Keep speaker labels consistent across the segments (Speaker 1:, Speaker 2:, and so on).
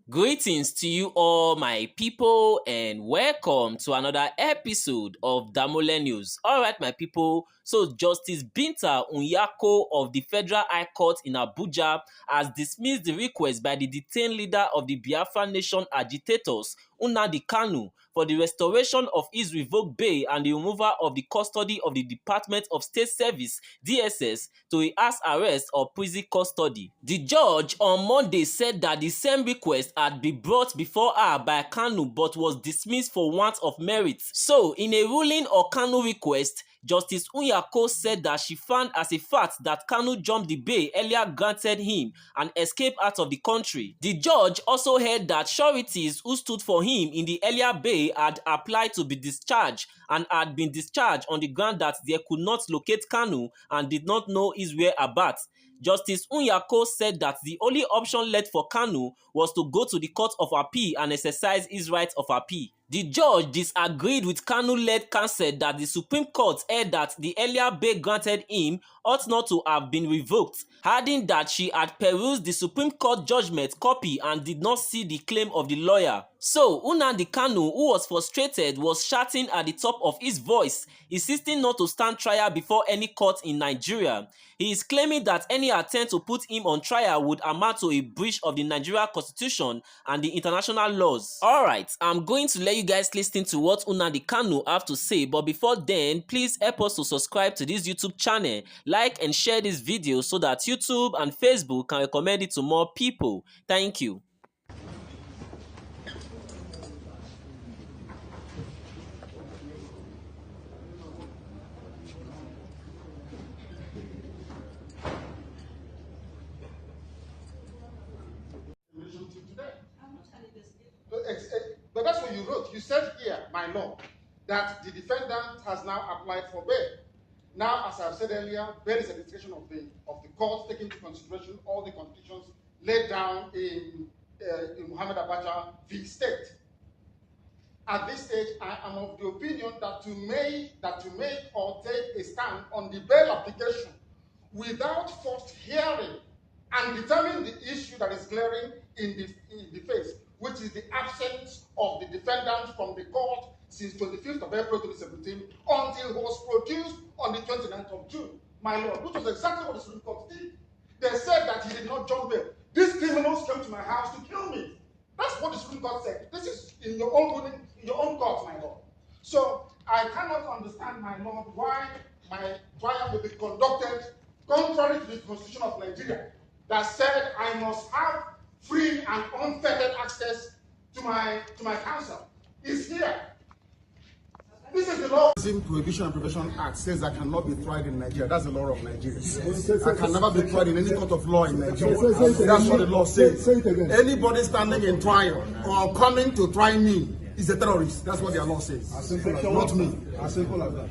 Speaker 1: Greetings to you all, my people, and welcome to another episode of Damole News. Alright, my people, so Justice Binta Nyako of the Federal High Court in Abuja has dismissed the request by the detained leader of the Biafra Nation agitators, Nnamdi Kanu, for the restoration of his revoked bail and the removal of the custody of the Department of State Service, DSS, to a house arrest or prison custody. The judge on Monday said that the same request had been brought before her by Kanu but was dismissed for want of merit. So, in a ruling on Kanu request, Justice Nyako said that she found as a fact that Kanu jumped the bail earlier granted him and escaped out of the country. The judge also heard that sureties who stood for him in the earlier bail had applied to be discharged and had been discharged on the ground that they could not locate Kanu and did not know his whereabouts. Justice Nyako said that the only option left for Kanu was to go to the Court of Appeal and exercise his right of appeal. The judge disagreed with Kanu-led counsel that the Supreme Court held that the earlier bail granted him ought not to have been revoked, adding that she had perused the Supreme Court judgment copy and did not see the claim of the lawyer. So, Nnamdi Kanu, who was frustrated, was shouting at the top of his voice, insisting not to stand trial before any court in Nigeria. He is claiming that any attempt to put him on trial would amount to a breach of the Nigerian Constitution and the international laws. Alright, I'm going to let you guys listen to what Nnamdi Kanu have to say, but before then, please help us to subscribe to this YouTube channel, like and share this video so that YouTube and Facebook can recommend it to more people. Thank you.
Speaker 2: But that's what you wrote. You said here, my lord, that the defendant has now applied for bail. Now, as I've said earlier, bail is a discretion of the court, taking into consideration all the conditions laid down in Muhammad Abacha v. State. At this stage, I am of the opinion that to make or take a stand on the bail application without first hearing and determining the issue that is glaring in the face, which is the absence of the defendant from the court since 25th of April 2017 until he was produced on the 29th of June, my lord, which was exactly what the Supreme Court did. They said that he did not jump bail. These criminals came to my house to kill me. That's what the Supreme Court said. This is in your own ruling, in your own court, my lord. So I cannot understand, my lord, why my trial will be conducted contrary to the Constitution of Nigeria that said I must have free and unfettered access to my counsel. Is here. This is the law. The Prohibition and Prevention Act says I cannot be tried in Nigeria. That's the law of Nigeria. I can never be tried in any court of law in Nigeria. That's what the law says. Anybody standing in trial or coming to try me is a terrorist. That's what their law says. Not me. As simple as that.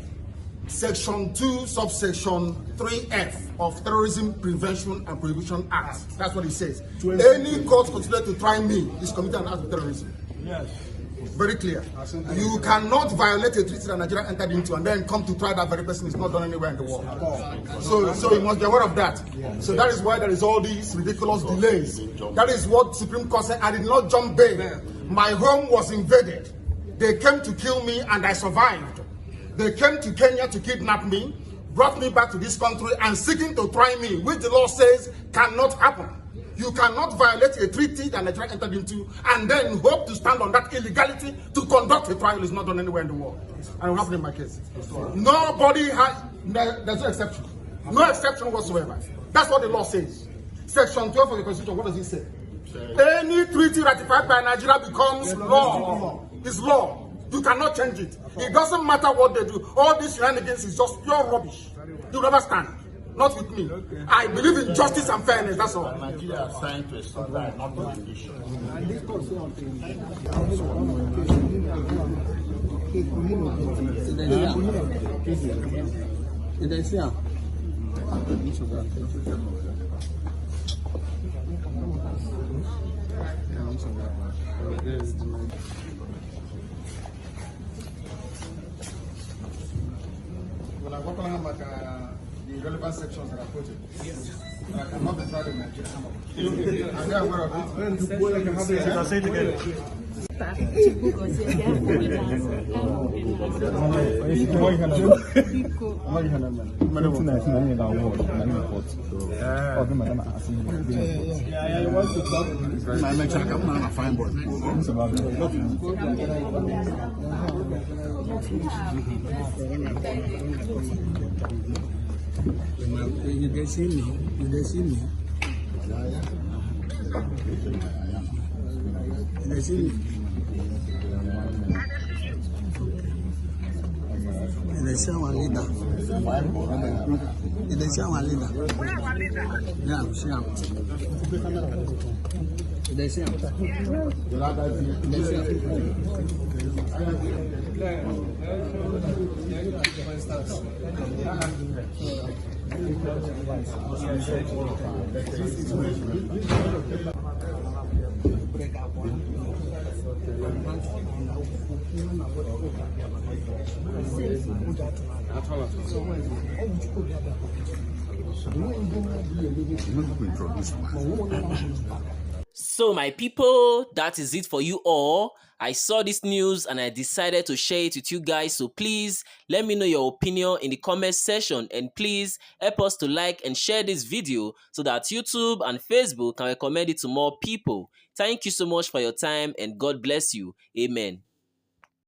Speaker 2: Section 2, subsection 3F of Terrorism Prevention and Prohibition Act. That's what it says. Any court considered to try me is committed an act of terrorism. Yes. Very clear. You cannot violate a treaty that Nigeria entered into and then come to try that very person. Is not done anywhere in the world. So you must be aware of that. So that is why there is all these ridiculous delays. That is what Supreme Court said. I did not jump bail. My home was invaded. They came to kill me and I survived. They came to Kenya to kidnap me, brought me back to this country and seeking to try me, which the law says cannot happen. You cannot violate a treaty that Nigeria entered into and then hope to stand on that illegality to conduct a trial. Is not done anywhere in the world. And it will happen in my case. Nobody has, there's no exception. No exception whatsoever. That's what the law says. Section 12 of the Constitution, what does it say? Any treaty ratified by Nigeria becomes law. It's law. You cannot change it. It doesn't matter what they do. All this shenanigans is just pure rubbish. You never stand. Not with me. I believe in justice and fairness, that's all.
Speaker 3: Nigeria is trying to establish not to condition.
Speaker 2: relevant sections that are quoted. And I cannot be tried in Nigeria. Are they aware of it?
Speaker 3: I'll say it again.
Speaker 1: So my people, that is it for you all. I saw this news and I decided to share it with you guys. So please let me know your opinion in the comment section, and please help us to like and share this video so that YouTube and Facebook can recommend it to more people. Thank you so much for your time and God bless you. Amen.